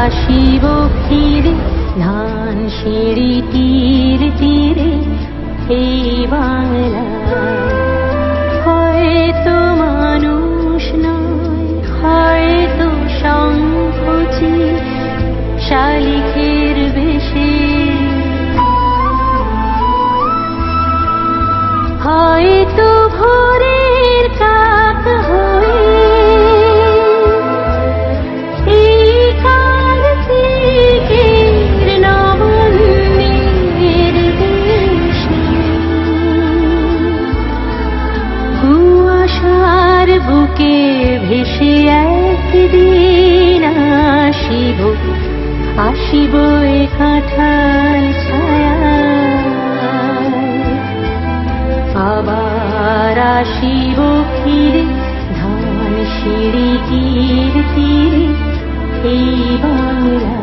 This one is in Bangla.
আসিব ফিরে ধান সিঁড়ি তীর তীরে এই বাংলা। হয়তো মানুষ নয়, হয়তো শঙ্খচি শালিখের বেশে, হয়তো ভোরের কাক হয়ে এই কার্তিকের নবনীর দেশে। কুয়াশার বুকে ভেসে একদিন আসিব, আসিব এ কাঁঠাল ছায়ায়। আবার আসিব ফিরে ধান সিঁড়ি তীর তীরে এই বাংলা।